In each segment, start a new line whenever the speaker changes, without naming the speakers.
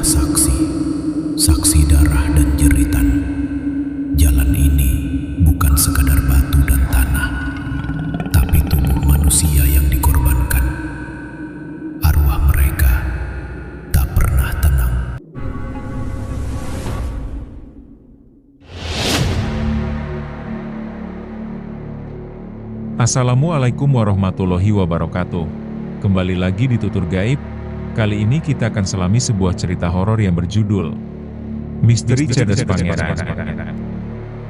saksi, saksi darah dan jeritan. Jalan ini bukan sekadar batu dan tanah, tapi tubuh manusia yang dikorbankan. Arwah mereka tak pernah tenang.
Assalamualaikum warahmatullahi wabarakatuh. Kembali lagi di Tutur Gaib. Kali ini kita akan selami sebuah cerita horor yang berjudul Misteri Cadas Pangeran.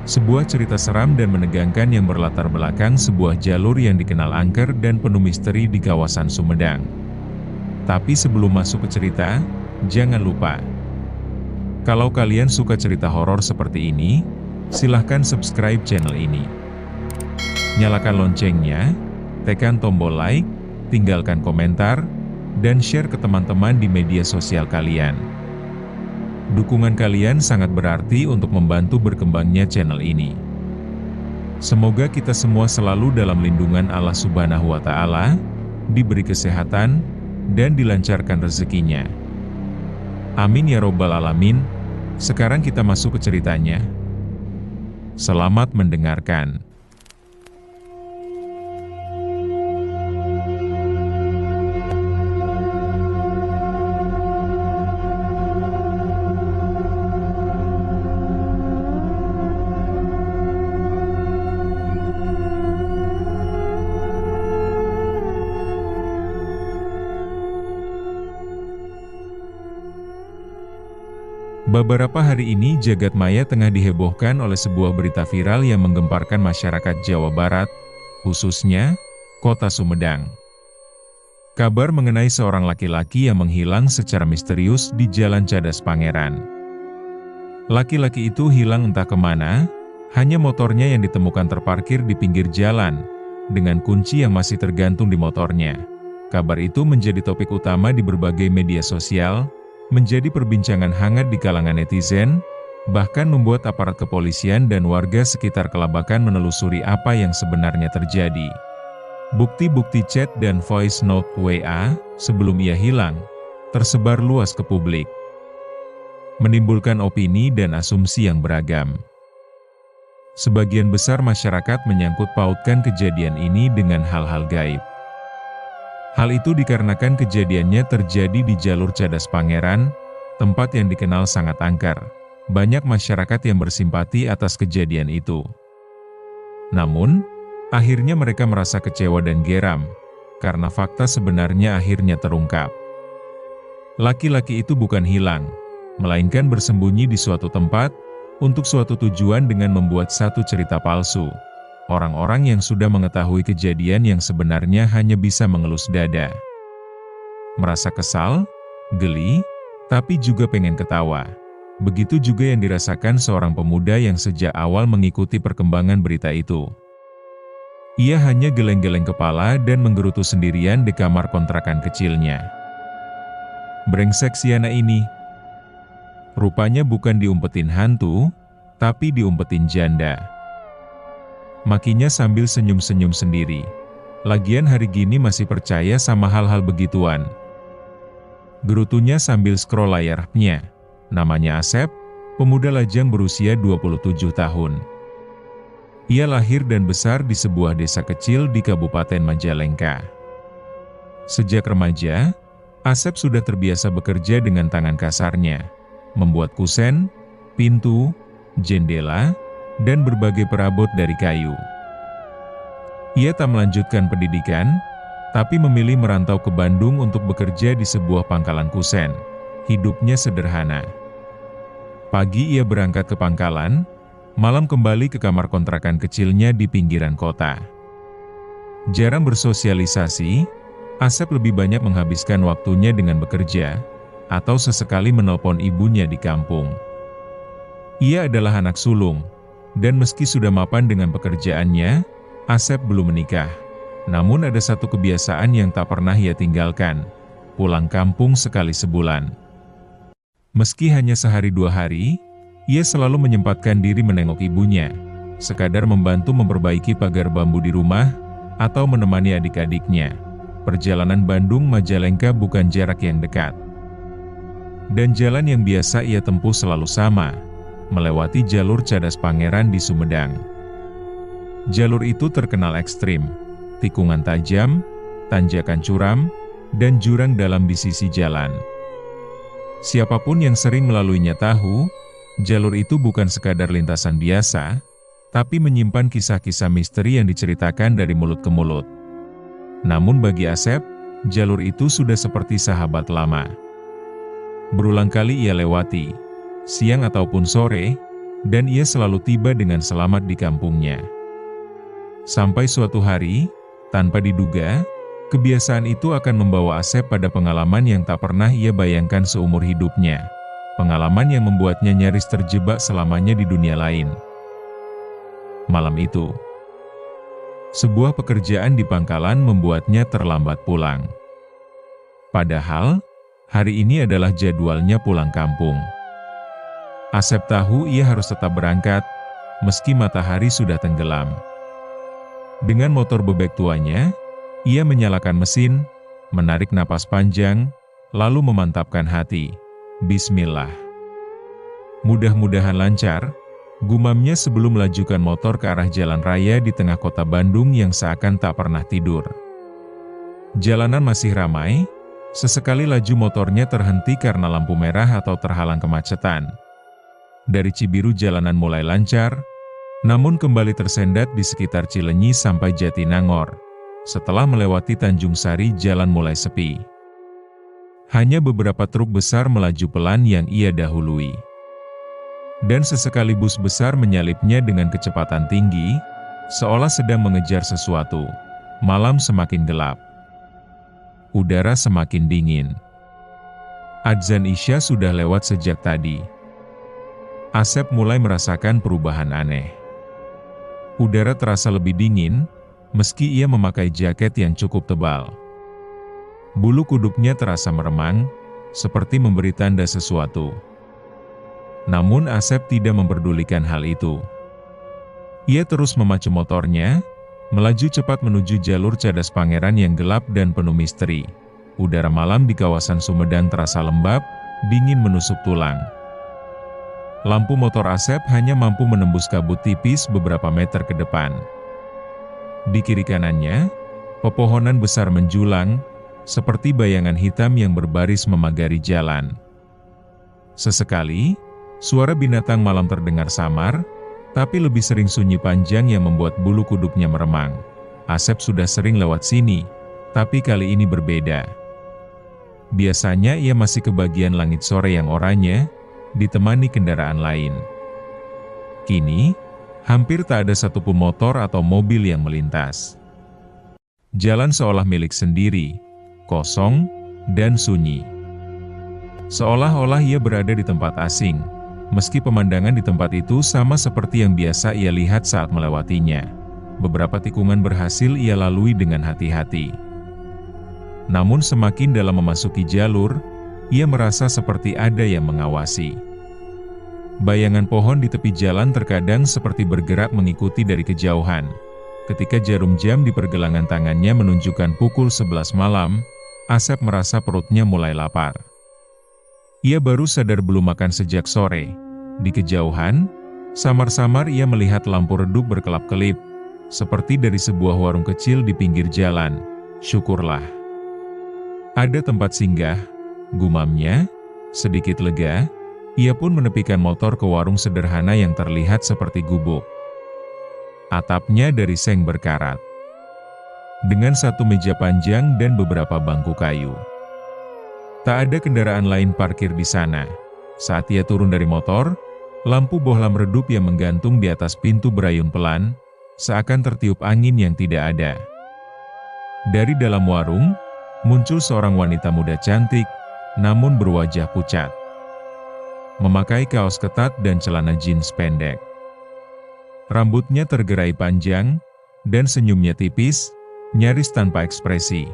Sebuah cerita seram dan menegangkan yang berlatar belakang sebuah jalur yang dikenal angker dan penuh misteri di kawasan Sumedang. Tapi sebelum masuk ke cerita, jangan lupa, kalau kalian suka cerita horor seperti ini, silahkan subscribe channel ini. Nyalakan loncengnya, tekan tombol like, tinggalkan komentar, dan share ke teman-teman di media sosial kalian. Dukungan kalian sangat berarti untuk membantu berkembangnya channel ini. Semoga kita semua selalu dalam lindungan Allah Subhanahu wa Ta'ala, diberi kesehatan, dan dilancarkan rezekinya. Amin ya Robbal 'Alamin. Sekarang kita masuk ke ceritanya. Selamat mendengarkan. Beberapa hari ini jagat maya tengah dihebohkan oleh sebuah berita viral yang menggemparkan masyarakat Jawa Barat, khususnya kota Sumedang. Kabar mengenai seorang laki-laki yang menghilang secara misterius di Jalan Cadas Pangeran. Laki-laki itu hilang entah kemana, hanya motornya yang ditemukan terparkir di pinggir jalan, dengan kunci yang masih tergantung di motornya. Kabar itu menjadi topik utama di berbagai media sosial, menjadi perbincangan hangat di kalangan netizen, bahkan membuat aparat kepolisian dan warga sekitar kelabakan menelusuri apa yang sebenarnya terjadi. Bukti-bukti chat dan voice note WA sebelum ia hilang tersebar luas ke publik, menimbulkan opini dan asumsi yang beragam. Sebagian besar masyarakat menyangkut pautkan kejadian ini dengan hal-hal gaib. Hal itu dikarenakan kejadiannya terjadi di jalur Cadas Pangeran, tempat yang dikenal sangat angker. Banyak masyarakat yang bersimpati atas kejadian itu. Namun, akhirnya mereka merasa kecewa dan geram, karena fakta sebenarnya akhirnya terungkap. Laki-laki itu bukan hilang, melainkan bersembunyi di suatu tempat, untuk suatu tujuan dengan membuat satu cerita palsu. Orang-orang yang sudah mengetahui kejadian yang sebenarnya hanya bisa mengelus dada. Merasa kesal, geli, tapi juga pengen ketawa. Begitu juga yang dirasakan seorang pemuda yang sejak awal mengikuti perkembangan berita itu. Ia hanya geleng-geleng kepala dan menggerutu sendirian di kamar kontrakan kecilnya. Brengsek si anak ini. Rupanya bukan diumpetin hantu, tapi diumpetin janda. Makinya sambil senyum-senyum sendiri. Lagian hari gini masih percaya sama hal-hal begituan. Gerutunya sambil scroll layarnya. Namanya Asep, pemuda lajang berusia 27 tahun. Ia lahir dan besar di sebuah desa kecil di Kabupaten Majalengka. Sejak remaja, Asep sudah terbiasa bekerja dengan tangan kasarnya, membuat kusen, pintu, jendela, dan berbagai perabot dari kayu. Ia tak melanjutkan pendidikan, tapi memilih merantau ke Bandung untuk bekerja di sebuah pangkalan kusen. Hidupnya sederhana. Pagi ia berangkat ke pangkalan, malam kembali ke kamar kontrakan kecilnya di pinggiran kota. Jarang bersosialisasi, Asep lebih banyak menghabiskan waktunya dengan bekerja, atau sesekali menelpon ibunya di kampung. Ia adalah anak sulung, dan meski sudah mapan dengan pekerjaannya, Asep belum menikah. Namun ada satu kebiasaan yang tak pernah ia tinggalkan, pulang kampung sekali sebulan. Meski hanya sehari dua hari, ia selalu menyempatkan diri menengok ibunya, sekadar membantu memperbaiki pagar bambu di rumah, atau menemani adik-adiknya. Perjalanan Bandung-Majalengka bukan jarak yang dekat. Dan jalan yang biasa ia tempuh selalu sama, melewati jalur Cadas Pangeran di Sumedang. Jalur itu terkenal ekstrim, tikungan tajam, tanjakan curam, dan jurang dalam di sisi jalan. Siapapun yang sering melaluinya tahu, jalur itu bukan sekadar lintasan biasa, tapi menyimpan kisah-kisah misteri yang diceritakan dari mulut ke mulut. Namun bagi Asep, jalur itu sudah seperti sahabat lama. Berulang kali ia lewati, siang ataupun sore, dan ia selalu tiba dengan selamat di kampungnya. Sampai suatu hari, tanpa diduga, kebiasaan itu akan membawa Asep pada pengalaman yang tak pernah ia bayangkan seumur hidupnya. Pengalaman yang membuatnya nyaris terjebak selamanya di dunia lain. Malam itu, sebuah pekerjaan di pangkalan membuatnya terlambat pulang. Padahal, hari ini adalah jadwalnya pulang kampung. Asep tahu ia harus tetap berangkat, meski matahari sudah tenggelam. Dengan motor bebek tuanya, ia menyalakan mesin, menarik napas panjang, lalu memantapkan hati. Bismillah. Mudah-mudahan lancar, gumamnya sebelum melajukan motor ke arah jalan raya di tengah kota Bandung yang seakan tak pernah tidur. Jalanan masih ramai, sesekali laju motornya terhenti karena lampu merah atau terhalang kemacetan. Dari Cibiru jalanan mulai lancar, namun kembali tersendat di sekitar Cilenyi sampai Jatinangor. Setelah melewati Tanjung Sari jalan mulai sepi. Hanya beberapa truk besar melaju pelan yang ia dahului. Dan sesekali bus besar menyalipnya dengan kecepatan tinggi, seolah sedang mengejar sesuatu. Malam semakin gelap. Udara semakin dingin. Adzan Isya sudah lewat sejak tadi. Asep mulai merasakan perubahan aneh. Udara terasa lebih dingin, meski ia memakai jaket yang cukup tebal. Bulu kuduknya terasa meremang, seperti memberi tanda sesuatu. Namun Asep tidak memperdulikan hal itu. Ia terus memacu motornya, melaju cepat menuju jalur Cadas Pangeran yang gelap dan penuh misteri. Udara malam di kawasan Sumedang terasa lembab, dingin menusuk tulang. Lampu motor Asep hanya mampu menembus kabut tipis beberapa meter ke depan. Di kiri kanannya, pepohonan besar menjulang, seperti bayangan hitam yang berbaris memagari jalan. Sesekali, suara binatang malam terdengar samar, tapi lebih sering sunyi panjang yang membuat bulu kuduknya meremang. Asep sudah sering lewat sini, tapi kali ini berbeda. Biasanya ia masih kebagian langit sore yang oranye, ditemani kendaraan lain. Kini, hampir tak ada satupun motor atau mobil yang melintas. Jalan seolah milik sendiri, kosong, dan sunyi. Seolah-olah ia berada di tempat asing, meski pemandangan di tempat itu sama seperti yang biasa ia lihat saat melewatinya. Beberapa tikungan berhasil ia lalui dengan hati-hati. Namun semakin dalam memasuki jalur, ia merasa seperti ada yang mengawasi. Bayangan pohon di tepi jalan terkadang seperti bergerak mengikuti dari kejauhan. Ketika jarum jam di pergelangan tangannya menunjukkan pukul 11 malam, Asep merasa perutnya mulai lapar. Ia baru sadar belum makan sejak sore. Di kejauhan, samar-samar ia melihat lampu redup berkelap-kelip, seperti dari sebuah warung kecil di pinggir jalan. Syukurlah. Ada tempat singgah, gumamnya. Sedikit lega, ia pun menepikan motor ke warung sederhana yang terlihat seperti gubuk. Atapnya dari seng berkarat, dengan satu meja panjang dan beberapa bangku kayu. Tak ada kendaraan lain parkir di sana. Saat ia turun dari motor, lampu bohlam redup yang menggantung di atas pintu berayun pelan, seakan tertiup angin yang tidak ada. Dari dalam warung, muncul seorang wanita muda cantik, namun berwajah pucat. Memakai kaos ketat dan celana jeans pendek. Rambutnya tergerai panjang, dan senyumnya tipis, nyaris tanpa ekspresi.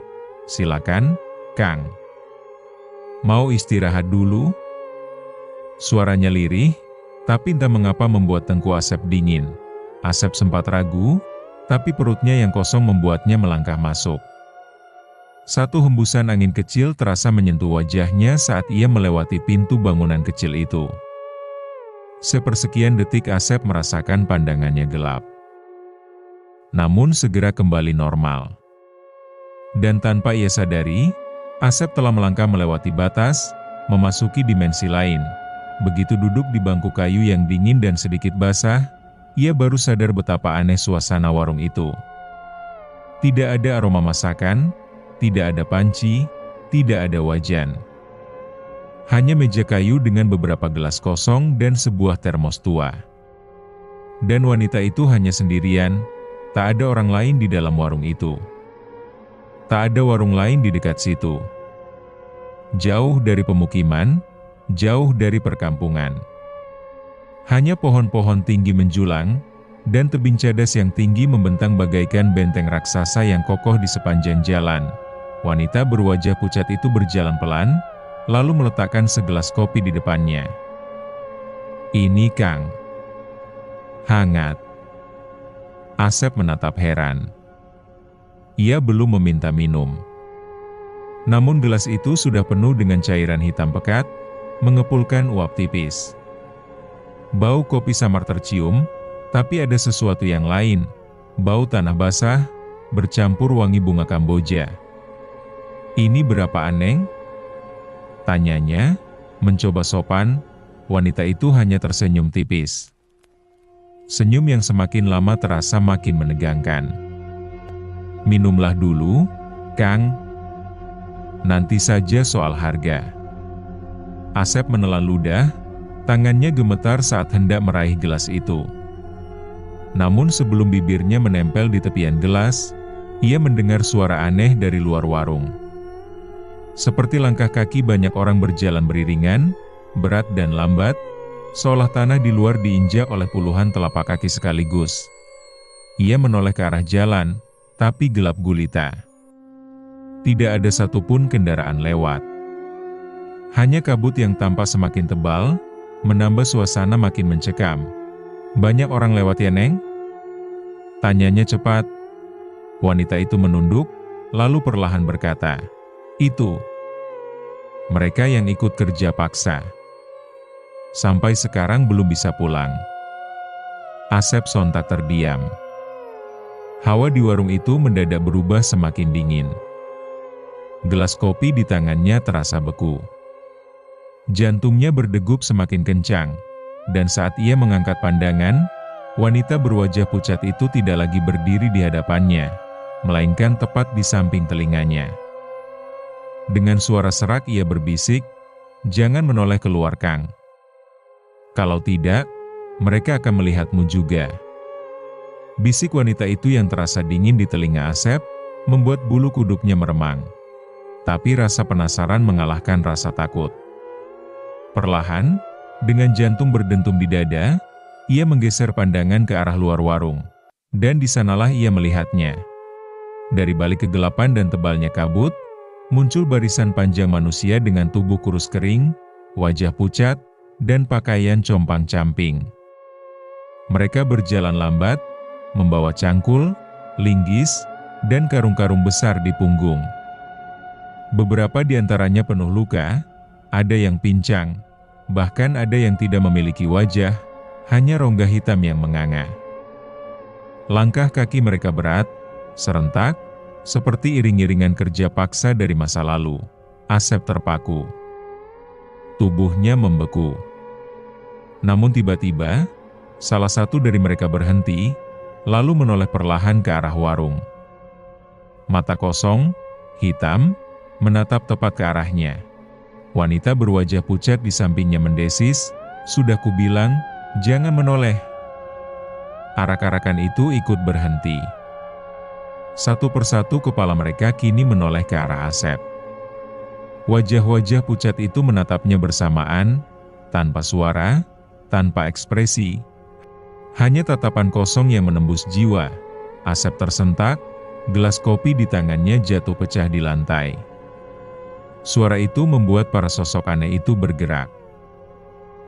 "Silakan, Kang. Mau istirahat dulu?" Suaranya lirih, tapi entah mengapa membuat tengku Asep dingin. Asep sempat ragu, tapi perutnya yang kosong membuatnya melangkah masuk. Satu hembusan angin kecil terasa menyentuh wajahnya saat ia melewati pintu bangunan kecil itu. Sepersekian detik Asep merasakan pandangannya gelap. Namun segera kembali normal. Dan tanpa ia sadari, Asep telah melangkah melewati batas, memasuki dimensi lain. Begitu duduk di bangku kayu yang dingin dan sedikit basah, ia baru sadar betapa aneh suasana warung itu. Tidak ada aroma masakan, tidak ada panci, tidak ada wajan. Hanya meja kayu dengan beberapa gelas kosong dan sebuah termos tua. Dan wanita itu hanya sendirian, tak ada orang lain di dalam warung itu. Tak ada warung lain di dekat situ. Jauh dari pemukiman, jauh dari perkampungan. Hanya pohon-pohon tinggi menjulang, dan tebing cadas yang tinggi membentang bagaikan benteng raksasa yang kokoh di sepanjang jalan. Wanita berwajah pucat itu berjalan pelan, lalu meletakkan segelas kopi di depannya. "Ini, Kang. Hangat." Asep menatap heran. Ia belum meminta minum. Namun gelas itu sudah penuh dengan cairan hitam pekat, mengepulkan uap tipis. Bau kopi samar tercium, tapi ada sesuatu yang lain, bau tanah basah, bercampur wangi bunga Kamboja. "Ini berapa aneh?" tanyanya, mencoba sopan. Wanita itu hanya tersenyum tipis. Senyum yang semakin lama terasa makin menegangkan. "Minumlah dulu, Kang. Nanti saja soal harga." Asep menelan ludah, tangannya gemetar saat hendak meraih gelas itu. Namun sebelum bibirnya menempel di tepian gelas, ia mendengar suara aneh dari luar warung. Seperti langkah kaki banyak orang berjalan beriringan, berat dan lambat, seolah tanah di luar diinjak oleh puluhan telapak kaki sekaligus. Ia menoleh ke arah jalan, tapi gelap gulita. Tidak ada satupun kendaraan lewat. Hanya kabut yang tampak semakin tebal, menambah suasana makin mencekam. "Banyak orang lewat ya, Neng?" tanyanya cepat. Wanita itu menunduk, lalu perlahan berkata, "Itu mereka yang ikut kerja paksa. Sampai sekarang belum bisa pulang." Asep sontak terdiam. Hawa di warung itu mendadak berubah semakin dingin. Gelas kopi di tangannya terasa beku. Jantungnya berdegup semakin kencang, dan saat ia mengangkat pandangan, wanita berwajah pucat itu tidak lagi berdiri di hadapannya, melainkan tepat di samping telinganya. Dengan suara serak ia berbisik, "Jangan menoleh keluar, Kang. Kalau tidak, mereka akan melihatmu juga." Bisik wanita itu yang terasa dingin di telinga Asep, membuat bulu kuduknya meremang. Tapi rasa penasaran mengalahkan rasa takut. Perlahan, dengan jantung berdentum di dada, ia menggeser pandangan ke arah luar warung. Dan di sanalah ia melihatnya. Dari balik kegelapan dan tebalnya kabut, muncul barisan panjang manusia dengan tubuh kurus kering, wajah pucat, dan pakaian compang-camping. Mereka berjalan lambat, membawa cangkul, linggis, dan karung-karung besar di punggung. Beberapa di antaranya penuh luka, ada yang pincang, bahkan ada yang tidak memiliki wajah, hanya rongga hitam yang menganga. Langkah kaki mereka berat, serentak, seperti iring-iringan kerja paksa dari masa lalu. Asep terpaku. Tubuhnya membeku. Namun tiba-tiba, salah satu dari mereka berhenti, lalu menoleh perlahan ke arah warung. Mata kosong, hitam, menatap tepat ke arahnya. Wanita berwajah pucat di sampingnya mendesis, "Sudah kubilang, jangan menoleh." Arak-arakan itu ikut berhenti. Satu persatu kepala mereka kini menoleh ke arah Asep. Wajah-wajah pucat itu menatapnya bersamaan, tanpa suara, tanpa ekspresi. Hanya tatapan kosong yang menembus jiwa. Asep tersentak, gelas kopi di tangannya jatuh pecah di lantai. Suara itu membuat para sosok aneh itu bergerak.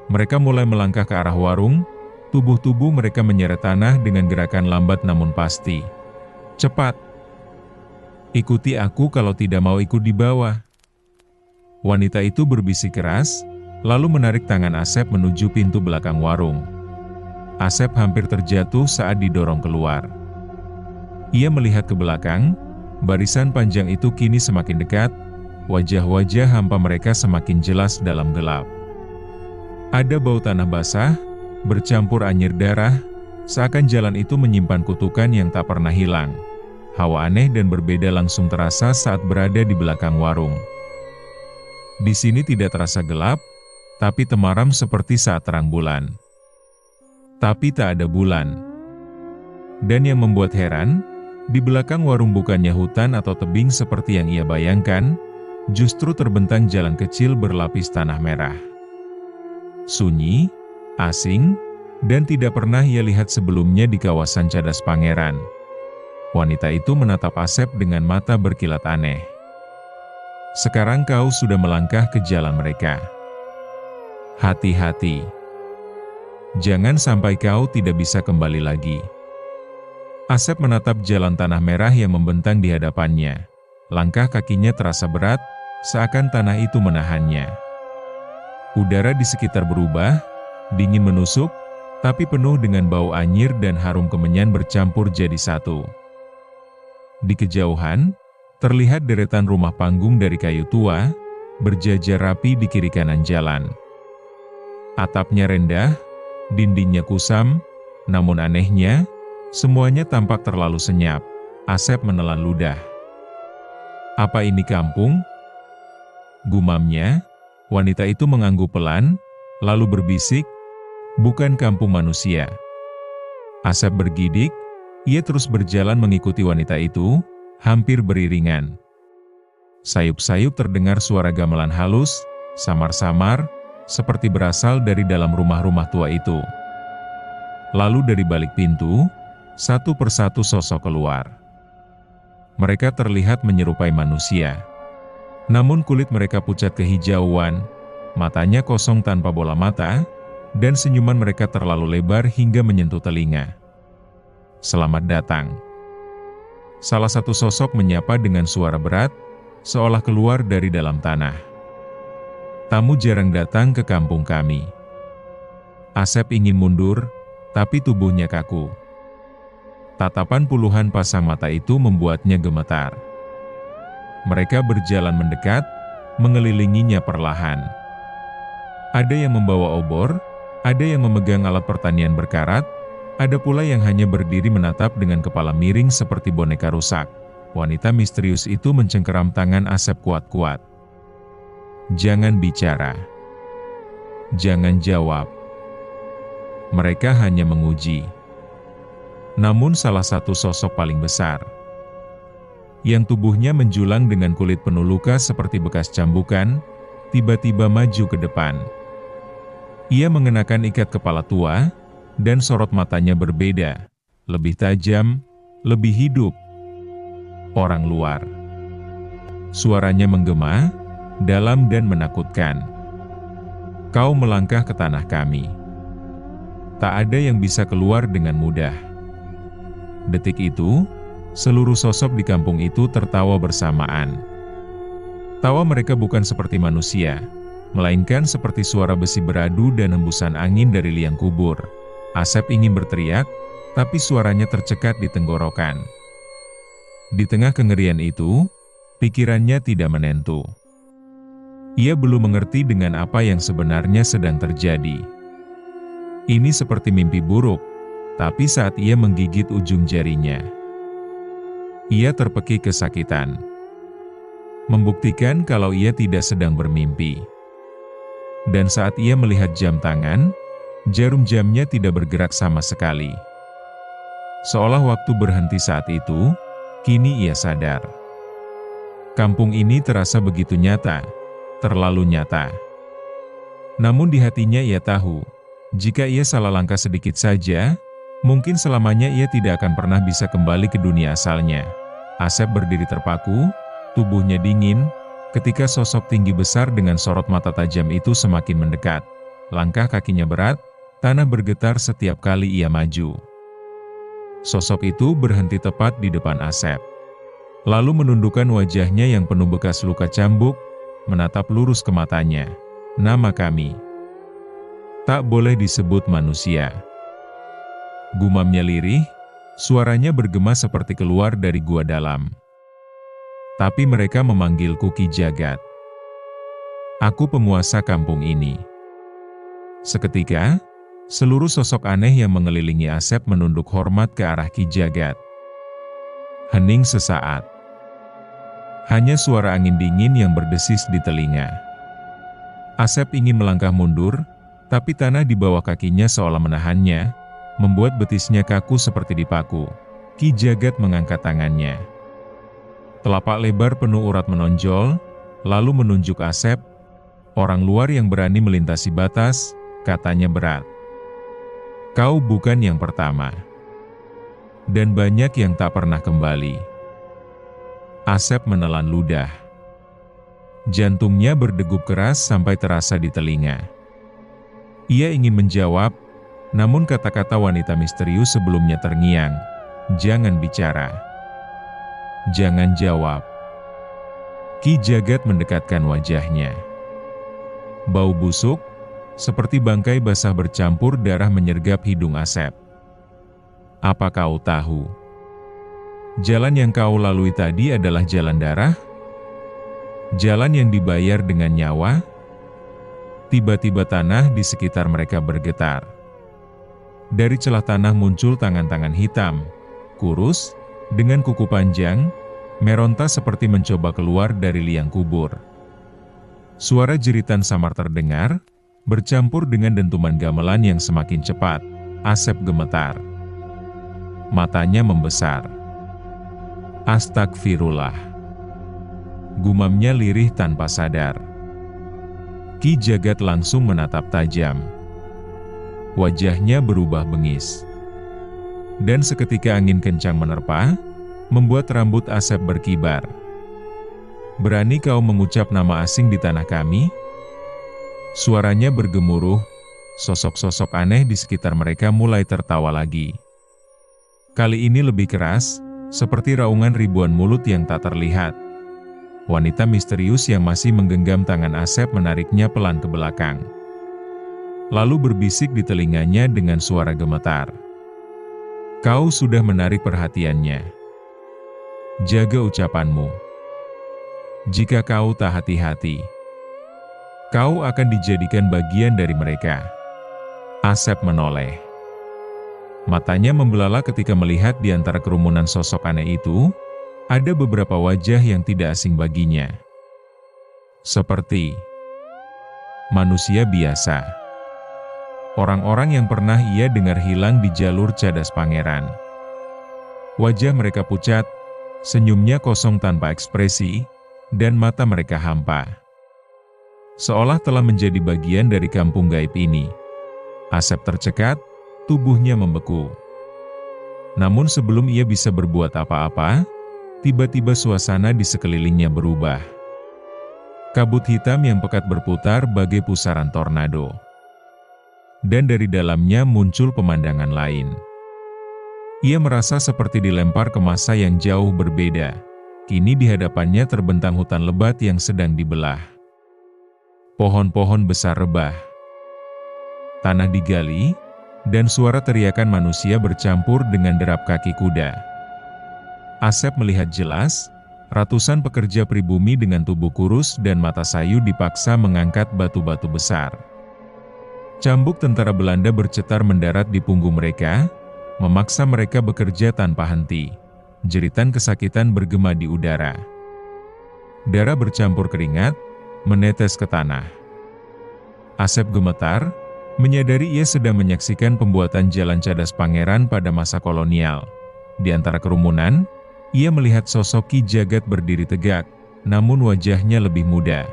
Mereka mulai melangkah ke arah warung, tubuh-tubuh mereka menyeret tanah dengan gerakan lambat namun pasti. "Cepat!" Ikuti aku kalau tidak mau ikut di bawah. Wanita itu berbisik keras, lalu menarik tangan Asep menuju pintu belakang warung. Asep hampir terjatuh saat didorong keluar. Ia melihat ke belakang, barisan panjang itu kini semakin dekat, wajah-wajah hampa mereka semakin jelas dalam gelap. Ada bau tanah basah, bercampur anyir darah, seakan jalan itu menyimpan kutukan yang tak pernah hilang. Hawa aneh dan berbeda langsung terasa saat berada di belakang warung. Di sini tidak terasa gelap, tapi temaram seperti saat terang bulan. Tapi tak ada bulan. Dan yang membuat heran, di belakang warung bukannya hutan atau tebing seperti yang ia bayangkan, justru terbentang jalan kecil berlapis tanah merah. Sunyi, asing, dan tidak pernah ia lihat sebelumnya di kawasan Cadas Pangeran. Wanita itu menatap Asep dengan mata berkilat aneh. Sekarang kau sudah melangkah ke jalan mereka. Hati-hati. Jangan sampai kau tidak bisa kembali lagi. Asep menatap jalan tanah merah yang membentang di hadapannya. Langkah kakinya terasa berat, seakan tanah itu menahannya. Udara di sekitar berubah, dingin menusuk, tapi penuh dengan bau anyir dan harum kemenyan bercampur jadi satu. Di kejauhan, terlihat deretan rumah panggung dari kayu tua, berjajar rapi di kiri kanan jalan. Atapnya rendah, dindingnya kusam, namun anehnya, semuanya tampak terlalu senyap. Asep menelan ludah. Apa ini kampung? Gumamnya, wanita itu mengangguk pelan, lalu berbisik, bukan kampung manusia. Asep bergidik, ia terus berjalan mengikuti wanita itu, hampir beriringan. Sayup-sayup terdengar suara gamelan halus, samar-samar, seperti berasal dari dalam rumah-rumah tua itu. Lalu dari balik pintu, satu persatu sosok keluar. Mereka terlihat menyerupai manusia. Namun kulit mereka pucat kehijauan, matanya kosong tanpa bola mata, dan senyuman mereka terlalu lebar hingga menyentuh telinga. Selamat datang. Salah satu sosok menyapa dengan suara berat, seolah keluar dari dalam tanah. Tamu jarang datang ke kampung kami. Asep ingin mundur, tapi tubuhnya kaku. Tatapan puluhan pasang mata itu membuatnya gemetar. Mereka berjalan mendekat, mengelilinginya perlahan. Ada yang membawa obor, ada yang memegang alat pertanian berkarat, ada pula yang hanya berdiri menatap dengan kepala miring seperti boneka rusak. Wanita misterius itu mencengkeram tangan Asep kuat-kuat. Jangan bicara. Jangan jawab. Mereka hanya menguji. Namun salah satu sosok paling besar, yang tubuhnya menjulang dengan kulit penuh luka seperti bekas cambukan, tiba-tiba maju ke depan. Ia mengenakan ikat kepala tua, dan sorot matanya berbeda, lebih tajam, lebih hidup. Orang luar. Suaranya menggema, dalam dan menakutkan. Kau melangkah ke tanah kami. Tak ada yang bisa keluar dengan mudah. Detik itu, seluruh sosok di kampung itu tertawa bersamaan. Tawa mereka bukan seperti manusia, melainkan seperti suara besi beradu dan hembusan angin dari liang kubur. Asep ingin berteriak, tapi suaranya tercekat di tenggorokan. Di tengah kengerian itu, pikirannya tidak menentu. Ia belum mengerti dengan apa yang sebenarnya sedang terjadi. Ini seperti mimpi buruk, tapi saat ia menggigit ujung jarinya, ia terpekik kesakitan. Membuktikan kalau ia tidak sedang bermimpi. Dan saat ia melihat jam tangan, jarum jamnya tidak bergerak sama sekali. Seolah waktu berhenti saat itu, kini ia sadar. Kampung ini terasa begitu nyata, terlalu nyata. Namun di hatinya ia tahu, jika ia salah langkah sedikit saja, mungkin selamanya ia tidak akan pernah bisa kembali ke dunia asalnya. Asep berdiri terpaku, tubuhnya dingin, ketika sosok tinggi besar dengan sorot mata tajam itu semakin mendekat. Langkah kakinya berat, tanah bergetar setiap kali ia maju. Sosok itu berhenti tepat di depan Asep. Lalu menundukkan wajahnya yang penuh bekas luka cambuk, menatap lurus ke matanya. Nama kami tak boleh disebut manusia. Gumamnya lirih, suaranya bergema seperti keluar dari gua dalam. Tapi mereka memanggilku Ki Jagat. Aku penguasa kampung ini. Seketika, seluruh sosok aneh yang mengelilingi Asep menunduk hormat ke arah Ki Jagat. Hening sesaat. Hanya suara angin dingin yang berdesis di telinga. Asep ingin melangkah mundur, tapi tanah di bawah kakinya seolah menahannya, membuat betisnya kaku seperti dipaku. Ki Jagat mengangkat tangannya. Telapak lebar penuh urat menonjol, lalu menunjuk Asep. Orang luar yang berani melintasi batas, katanya berat. Kau bukan yang pertama. Dan banyak yang tak pernah kembali. Asep menelan ludah. Jantungnya berdegup keras sampai terasa di telinga. Ia ingin menjawab, namun kata-kata wanita misterius sebelumnya terngiang. Jangan bicara. Jangan jawab. Ki Jagat mendekatkan wajahnya. Bau busuk, seperti bangkai basah bercampur darah menyergap hidung Asep. Apa kau tahu? Jalan yang kau lalui tadi adalah jalan darah? Jalan yang dibayar dengan nyawa? Tiba-tiba tanah di sekitar mereka bergetar. Dari celah tanah muncul tangan-tangan hitam, kurus, dengan kuku panjang, meronta seperti mencoba keluar dari liang kubur. Suara jeritan samar terdengar, bercampur dengan dentuman gamelan yang semakin cepat. Asep gemetar. Matanya membesar. Astagfirullah. Gumamnya lirih tanpa sadar. Ki Jagat langsung menatap tajam. Wajahnya berubah bengis. Dan seketika angin kencang menerpa, membuat rambut Asep berkibar. Berani kau mengucap nama asing di tanah kami? Suaranya bergemuruh, sosok-sosok aneh di sekitar mereka mulai tertawa lagi. Kali ini lebih keras, seperti raungan ribuan mulut yang tak terlihat. Wanita misterius yang masih menggenggam tangan Asep menariknya pelan ke belakang. Lalu berbisik di telinganya dengan suara gemetar. Kau sudah menarik perhatiannya. Jaga ucapanmu. Jika kau tak hati-hati, kau akan dijadikan bagian dari mereka. Asep menoleh. Matanya membelalak ketika melihat di antara kerumunan sosok aneh itu, ada beberapa wajah yang tidak asing baginya. Seperti manusia biasa. Orang-orang yang pernah ia dengar hilang di jalur Cadas Pangeran. Wajah mereka pucat, senyumnya kosong tanpa ekspresi, dan mata mereka hampa. Seolah telah menjadi bagian dari kampung gaib ini. Asep tercekat, tubuhnya membeku. Namun sebelum ia bisa berbuat apa-apa, tiba-tiba suasana di sekelilingnya berubah. Kabut hitam yang pekat berputar bagai pusaran tornado. Dan dari dalamnya muncul pemandangan lain. Ia merasa seperti dilempar ke masa yang jauh berbeda. Kini di hadapannya terbentang hutan lebat yang sedang dibelah. Pohon-pohon besar rebah. Tanah digali, dan suara teriakan manusia bercampur dengan derap kaki kuda. Asep melihat jelas, ratusan pekerja pribumi dengan tubuh kurus dan mata sayu dipaksa mengangkat batu-batu besar. Cambuk tentara Belanda bercetar mendarat di punggung mereka, memaksa mereka bekerja tanpa henti. Jeritan kesakitan bergema di udara. Darah bercampur keringat, menetes ke tanah. Asep gemetar, menyadari ia sedang menyaksikan pembuatan jalan Cadas Pangeran pada masa kolonial. Di antara kerumunan, ia melihat sosok Ki Jagat berdiri tegak, namun wajahnya lebih muda.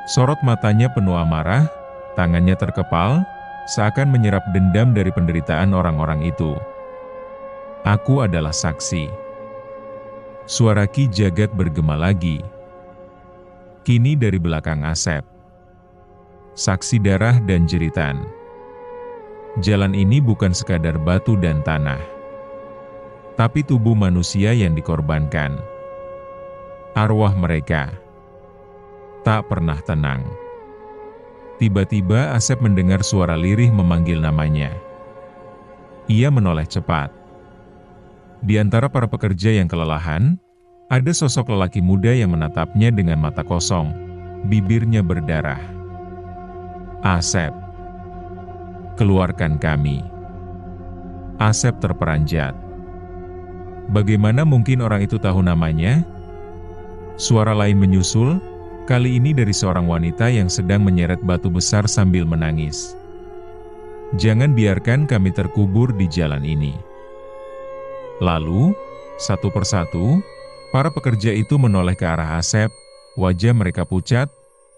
Sorot matanya penuh amarah, tangannya terkepal, seakan menyerap dendam dari penderitaan orang-orang itu. Aku adalah saksi. Suara Ki Jagat bergema lagi. Kini dari belakang Asep. Saksi darah dan jeritan. Jalan ini bukan sekadar batu dan tanah. tapi tubuh manusia yang dikorbankan. Arwah mereka tak pernah tenang. Tiba-tiba Asep mendengar suara lirih memanggil namanya. Ia menoleh cepat. Di antara para pekerja yang kelelahan, ada sosok lelaki muda yang menatapnya dengan mata kosong, bibirnya berdarah. Asep, keluarkan kami. Asep terperanjat. Bagaimana mungkin orang itu tahu namanya? Suara lain menyusul, kali ini dari seorang wanita yang sedang menyeret batu besar sambil menangis. Jangan biarkan kami terkubur di jalan ini. Lalu, satu persatu, para pekerja itu menoleh ke arah Asep, wajah mereka pucat,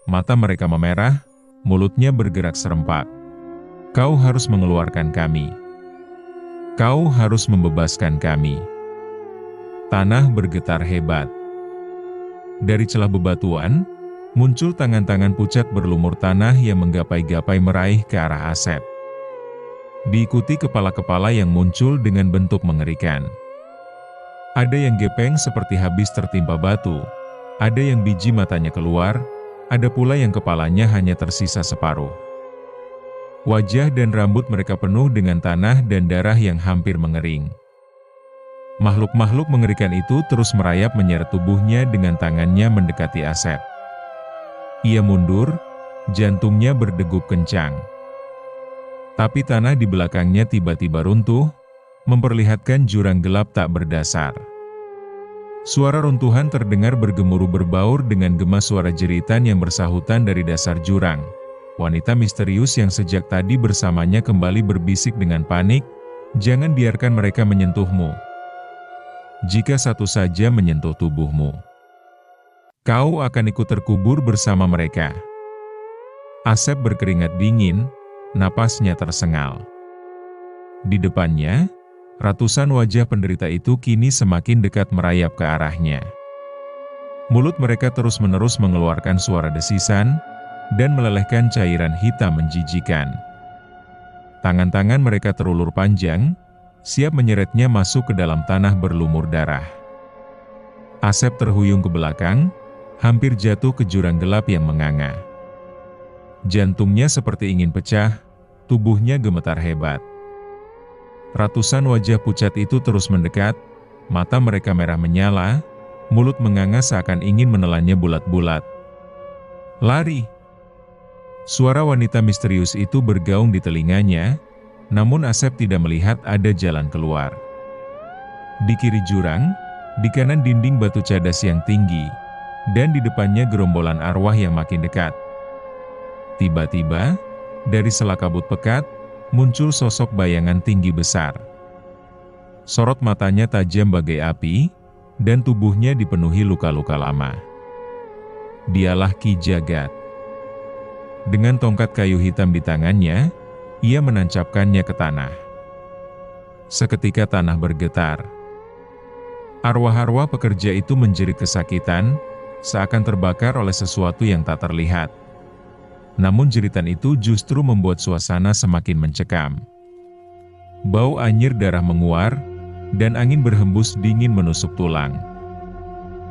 mata mereka memerah, mulutnya bergerak serempak. Kau harus mengeluarkan kami. Kau harus membebaskan kami. Tanah bergetar hebat. Dari celah bebatuan, muncul tangan-tangan pucat berlumur tanah yang menggapai-gapai meraih ke arah Asep. Diikuti kepala-kepala yang muncul dengan bentuk mengerikan. Ada yang gepeng seperti habis tertimpa batu, ada yang biji matanya keluar, ada pula yang kepalanya hanya tersisa separuh. Wajah dan rambut mereka penuh dengan tanah dan darah yang hampir mengering. Makhluk-makhluk mengerikan itu terus merayap menyeret tubuhnya dengan tangannya mendekati Asep. Ia mundur, jantungnya berdegup kencang. Tapi tanah di belakangnya tiba-tiba runtuh, memperlihatkan jurang gelap tak berdasar. Suara runtuhan terdengar bergemuruh berbaur dengan gema suara jeritan yang bersahutan dari dasar jurang. Wanita misterius yang sejak tadi bersamanya kembali berbisik dengan panik, "Jangan biarkan mereka menyentuhmu. Jika satu saja menyentuh tubuhmu, kau akan ikut terkubur bersama mereka." Asep berkeringat dingin, napasnya tersengal. Di depannya, ratusan wajah penderita itu kini semakin dekat merayap ke arahnya. Mulut mereka terus-menerus mengeluarkan suara desisan, dan melelehkan cairan hitam menjijikan. Tangan-tangan mereka terulur panjang, siap menyeretnya masuk ke dalam tanah berlumur darah. Asep terhuyung ke belakang, hampir jatuh ke jurang gelap yang menganga. Jantungnya seperti ingin pecah, tubuhnya gemetar hebat. Ratusan wajah pucat itu terus mendekat, mata mereka merah menyala, mulut menganga seakan ingin menelannya bulat-bulat. "Lari!" Suara wanita misterius itu bergaung di telinganya, namun Asep tidak melihat ada jalan keluar. Di kiri jurang, di kanan dinding batu cadas yang tinggi, dan di depannya gerombolan arwah yang makin dekat. Tiba-tiba, dari sela kabut pekat, muncul sosok bayangan tinggi besar. Sorot matanya tajam bagai api, dan tubuhnya dipenuhi luka-luka lama. Dialah Ki Jagat. Dengan tongkat kayu hitam di tangannya, ia menancapkannya ke tanah. Seketika tanah bergetar. Arwah-arwah pekerja itu menjerit kesakitan, seakan terbakar oleh sesuatu yang tak terlihat. Namun jeritan itu justru membuat suasana semakin mencekam. Bau anyir darah menguar, dan angin berhembus dingin menusuk tulang.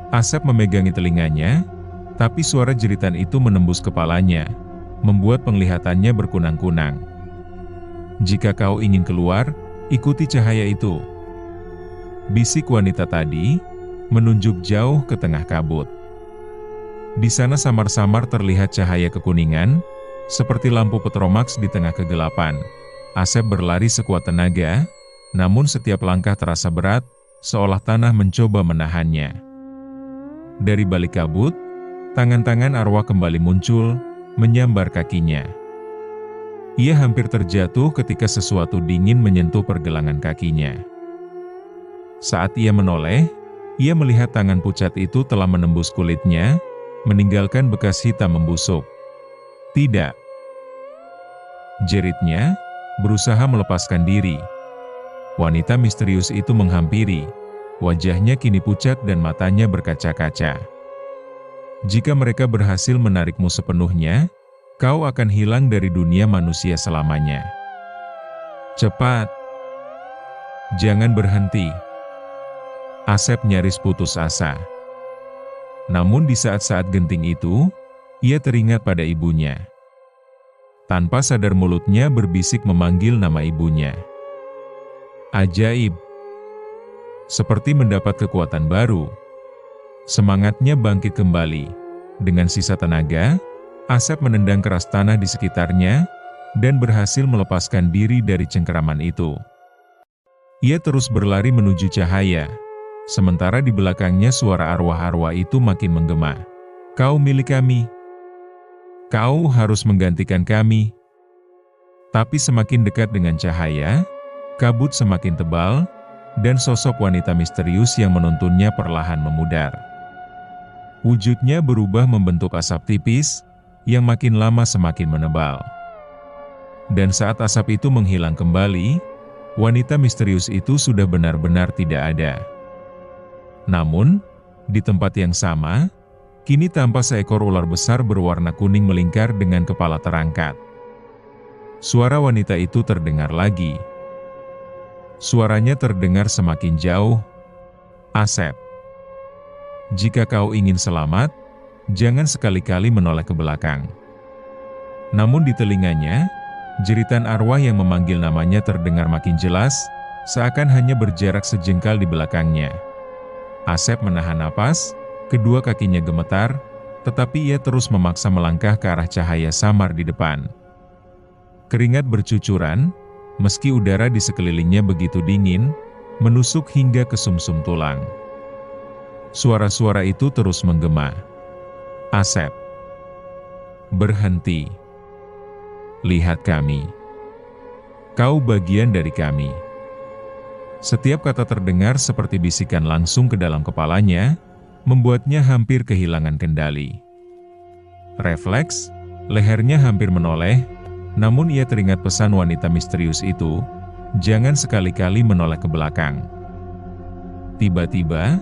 Asep memegangi telinganya, tapi suara jeritan itu menembus kepalanya, membuat penglihatannya berkunang-kunang. "Jika kau ingin keluar, ikuti cahaya itu," bisik wanita tadi, menunjuk jauh ke tengah kabut. Di sana samar-samar terlihat cahaya kekuningan, seperti lampu petromax di tengah kegelapan. Asep berlari sekuat tenaga, namun setiap langkah terasa berat, seolah tanah mencoba menahannya. Dari balik kabut, tangan-tangan arwah kembali muncul, menyambar kakinya. Ia hampir terjatuh ketika sesuatu dingin menyentuh pergelangan kakinya. Saat ia menoleh, ia melihat tangan pucat itu telah menembus kulitnya, meninggalkan bekas hitam membusuk. "Tidak!" jeritnya, berusaha melepaskan diri. Wanita misterius itu menghampiri, wajahnya kini pucat dan matanya berkaca-kaca. "Jika mereka berhasil menarikmu sepenuhnya, kau akan hilang dari dunia manusia selamanya. Cepat! Jangan berhenti!" Asep nyaris putus asa. Namun di saat-saat genting itu, ia teringat pada ibunya. Tanpa sadar mulutnya berbisik memanggil nama ibunya. Ajaib. Seperti mendapat kekuatan baru. Semangatnya bangkit kembali. Dengan sisa tenaga, Asep menendang keras tanah di sekitarnya, dan berhasil melepaskan diri dari cengkeraman itu. Ia terus berlari menuju cahaya. Sementara di belakangnya suara arwah-arwah itu makin menggema. Kau milik kami. Kau harus menggantikan kami. Tapi semakin dekat dengan cahaya, kabut semakin tebal, dan sosok wanita misterius yang menuntunnya perlahan memudar. Wujudnya berubah membentuk asap tipis, yang makin lama semakin menebal. Dan saat asap itu menghilang kembali, wanita misterius itu sudah benar-benar tidak ada. Namun, di tempat yang sama, kini tampak seekor ular besar berwarna kuning melingkar dengan kepala terangkat. Suara wanita itu terdengar lagi. Suaranya terdengar semakin jauh. Asep, jika kau ingin selamat, jangan sekali-kali menoleh ke belakang. Namun di telinganya, jeritan arwah yang memanggil namanya terdengar makin jelas, seakan hanya berjarak sejengkal di belakangnya. Asep menahan napas, kedua kakinya gemetar, tetapi ia terus memaksa melangkah ke arah cahaya samar di depan. Keringat bercucuran, meski udara di sekelilingnya begitu dingin, menusuk hingga ke sumsum tulang. Suara-suara itu terus menggema. Asep, berhenti. Lihat kami. Kau bagian dari kami. Setiap kata terdengar seperti bisikan langsung ke dalam kepalanya, membuatnya hampir kehilangan kendali. Refleks, lehernya hampir menoleh, namun ia teringat pesan wanita misterius itu, jangan sekali-kali menoleh ke belakang. Tiba-tiba,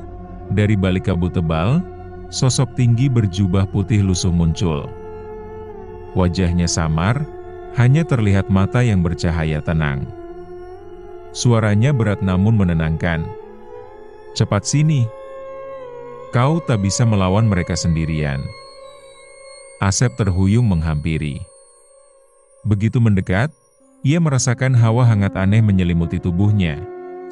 dari balik kabut tebal, sosok tinggi berjubah putih lusuh muncul. Wajahnya samar, hanya terlihat mata yang bercahaya tenang. Suaranya berat namun menenangkan. Cepat sini. Kau tak bisa melawan mereka sendirian. Asep terhuyung menghampiri. Begitu mendekat, ia merasakan hawa hangat aneh menyelimuti tubuhnya,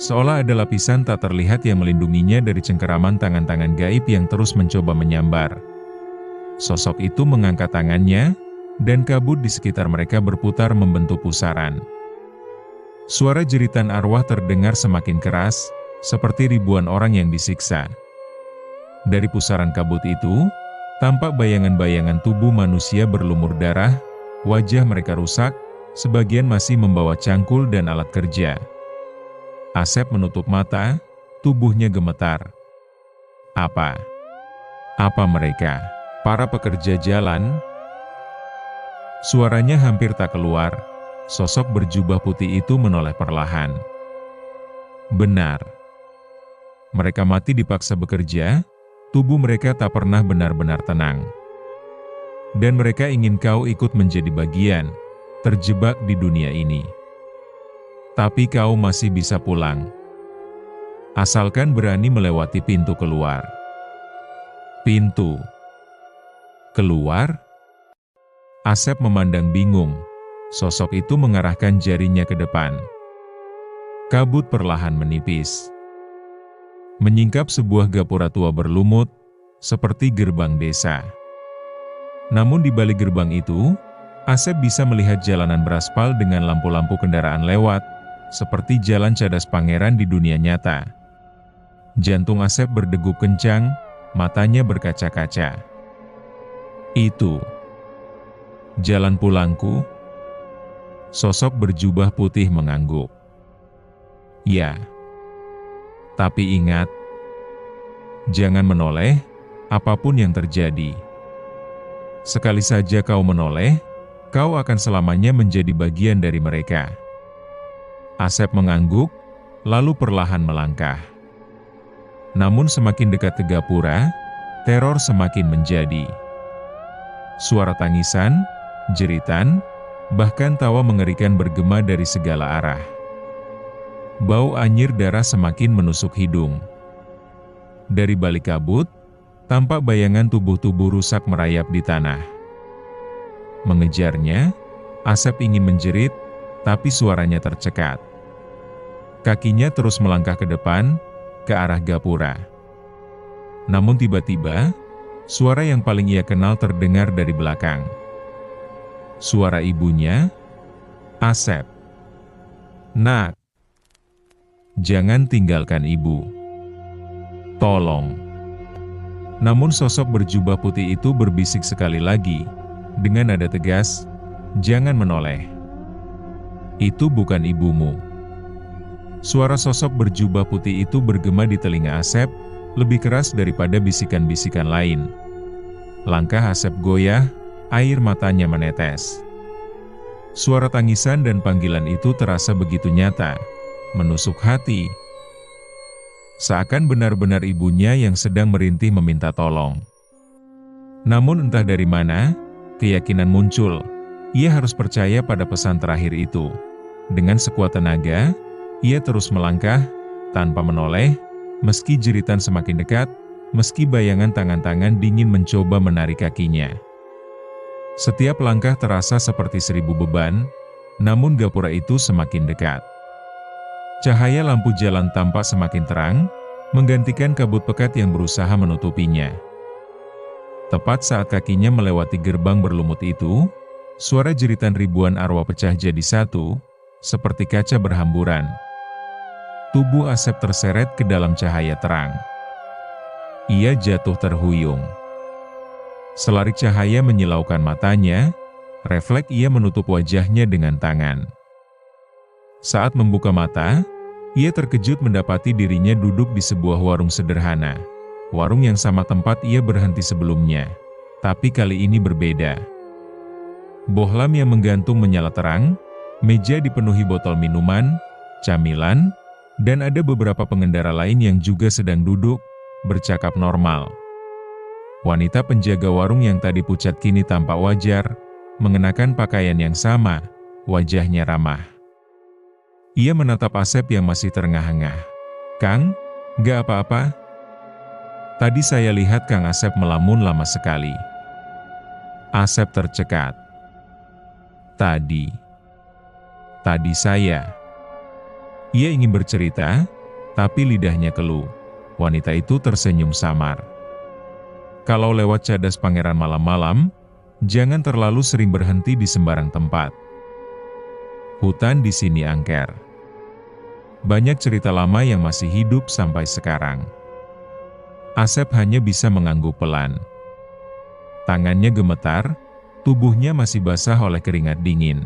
seolah ada lapisan tak terlihat yang melindunginya dari cengkeraman tangan-tangan gaib yang terus mencoba menyambar. Sosok itu mengangkat tangannya, dan kabut di sekitar mereka berputar membentuk pusaran. Suara jeritan arwah terdengar semakin keras, seperti ribuan orang yang disiksa. Dari pusaran kabut itu, tampak bayangan-bayangan tubuh manusia berlumur darah, wajah mereka rusak, sebagian masih membawa cangkul dan alat kerja. Asep menutup mata, tubuhnya gemetar. Apa mereka? Para pekerja jalan? Suaranya hampir tak keluar. Sosok berjubah putih itu menoleh perlahan. Benar. Mereka mati dipaksa bekerja, tubuh mereka tak pernah benar-benar tenang. Dan mereka ingin kau ikut menjadi bagian, terjebak di dunia ini. Tapi kau masih bisa pulang. Asalkan berani melewati pintu keluar. Pintu keluar? Asep memandang bingung. Sosok itu mengarahkan jarinya ke depan. Kabut perlahan menipis. Menyingkap sebuah gapura tua berlumut, seperti gerbang desa. Namun di balik gerbang itu, Asep bisa melihat jalanan beraspal dengan lampu-lampu kendaraan lewat, seperti jalan cadas pangeran di dunia nyata. Jantung Asep berdegup kencang, matanya berkaca-kaca. Itu jalan pulangku. Sosok berjubah putih mengangguk. Ya. Tapi ingat, jangan menoleh, apapun yang terjadi. Sekali saja kau menoleh, kau akan selamanya menjadi bagian dari mereka. Asep mengangguk, lalu perlahan melangkah. Namun semakin dekat ke gapura, teror semakin menjadi. Suara tangisan, jeritan, bahkan tawa mengerikan bergema dari segala arah. Bau anyir darah semakin menusuk hidung. Dari balik kabut, tampak bayangan tubuh-tubuh rusak merayap di tanah. Mengejarnya, Asep ingin menjerit, tapi suaranya tercekat. Kakinya terus melangkah ke depan, ke arah gapura. Namun tiba-tiba, suara yang paling ia kenal terdengar dari belakang. Suara ibunya, "Asep, nak, jangan tinggalkan ibu. Tolong." Namun sosok berjubah putih itu berbisik sekali lagi, dengan nada tegas, "Jangan menoleh. Itu bukan ibumu." Suara sosok berjubah putih itu bergema di telinga Asep, lebih keras daripada bisikan-bisikan lain. Langkah Asep goyah, air matanya menetes. Suara tangisan dan panggilan itu terasa begitu nyata, menusuk hati. Seakan benar-benar ibunya yang sedang merintih meminta tolong. Namun entah dari mana, keyakinan muncul. Ia harus percaya pada pesan terakhir itu. Dengan sekuat tenaga, ia terus melangkah, tanpa menoleh, meski jeritan semakin dekat, meski bayangan tangan-tangan dingin mencoba menarik kakinya. Setiap langkah terasa seperti 1000 beban, namun gapura itu semakin dekat. Cahaya lampu jalan tampak semakin terang, menggantikan kabut pekat yang berusaha menutupinya. Tepat saat kakinya melewati gerbang berlumut itu, suara jeritan ribuan arwah pecah jadi satu, seperti kaca berhamburan. Tubuh Asep terseret ke dalam cahaya terang. Ia jatuh terhuyung. Selarik cahaya menyilaukan matanya, refleks ia menutup wajahnya dengan tangan. Saat membuka mata, ia terkejut mendapati dirinya duduk di sebuah warung sederhana. Warung yang sama tempat ia berhenti sebelumnya, tapi kali ini berbeda. Bohlam yang menggantung menyala terang, meja dipenuhi botol minuman, camilan, dan ada beberapa pengendara lain yang juga sedang duduk, bercakap normal. Wanita penjaga warung yang tadi pucat kini tampak wajar, mengenakan pakaian yang sama, wajahnya ramah. Ia menatap Asep yang masih terengah-engah. "Kang, nggak apa-apa?" "Tadi saya lihat Kang Asep melamun lama sekali." Asep tercekat. Tadi saya..." Ia ingin bercerita, tapi lidahnya keluh. Wanita itu tersenyum samar. "Kalau lewat cadas pangeran malam-malam, jangan terlalu sering berhenti di sembarang tempat. Hutan di sini angker. Banyak cerita lama yang masih hidup sampai sekarang." Asep hanya bisa mengangguk pelan. Tangannya gemetar, tubuhnya masih basah oleh keringat dingin.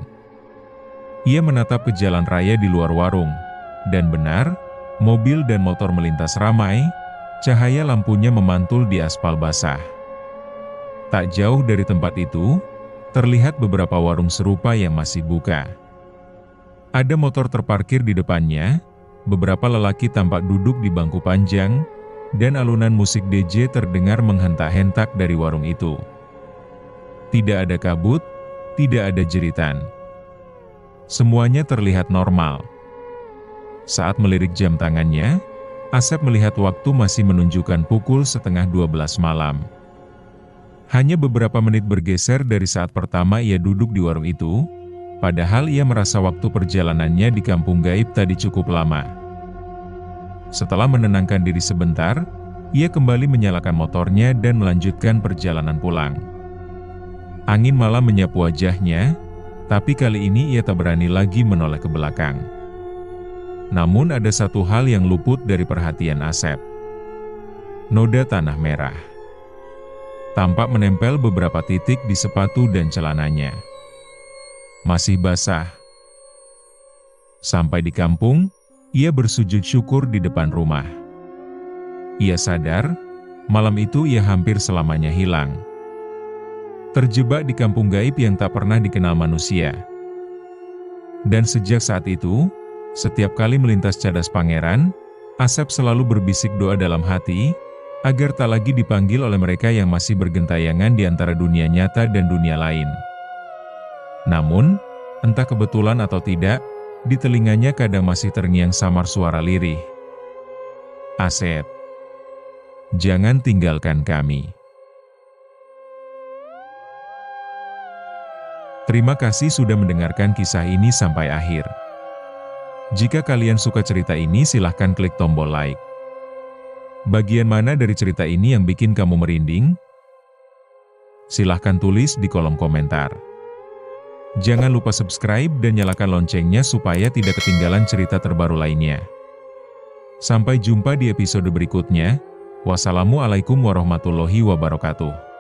Ia menatap ke jalan raya di luar warung. Dan benar, mobil dan motor melintas ramai, cahaya lampunya memantul di aspal basah. Tak jauh dari tempat itu, terlihat beberapa warung serupa yang masih buka. Ada motor terparkir di depannya, beberapa lelaki tampak duduk di bangku panjang, dan alunan musik DJ terdengar menghentak-hentak dari warung itu. Tidak ada kabut, tidak ada jeritan. Semuanya terlihat normal. Saat melirik jam tangannya, Asep melihat waktu masih menunjukkan pukul 11:30 malam. Hanya beberapa menit bergeser dari saat pertama ia duduk di warung itu, padahal ia merasa waktu perjalanannya di kampung gaib tadi cukup lama. Setelah menenangkan diri sebentar, ia kembali menyalakan motornya dan melanjutkan perjalanan pulang. Angin malam menyapu wajahnya, tapi kali ini ia tak berani lagi menoleh ke belakang. Namun ada satu hal yang luput dari perhatian Asep. Noda tanah merah. Tampak menempel beberapa titik di sepatu dan celananya. Masih basah. Sampai di kampung, ia bersujud syukur di depan rumah. Ia sadar, malam itu ia hampir selamanya hilang. Terjebak di kampung gaib yang tak pernah dikenal manusia. Dan sejak saat itu, setiap kali melintas cadas pangeran, Asep selalu berbisik doa dalam hati, agar tak lagi dipanggil oleh mereka yang masih bergentayangan di antara dunia nyata dan dunia lain. Namun, entah kebetulan atau tidak, di telinganya kadang masih terngiang samar suara lirih. "Asep, Jangan tinggalkan kami. Terima kasih sudah mendengarkan kisah ini sampai akhir. Jika kalian suka cerita ini, silahkan klik tombol like. Bagian mana dari cerita ini yang bikin kamu merinding? Silahkan tulis di kolom komentar. Jangan lupa subscribe dan nyalakan loncengnya supaya tidak ketinggalan cerita terbaru lainnya. Sampai jumpa di episode berikutnya. Wassalamualaikum warahmatullahi wabarakatuh.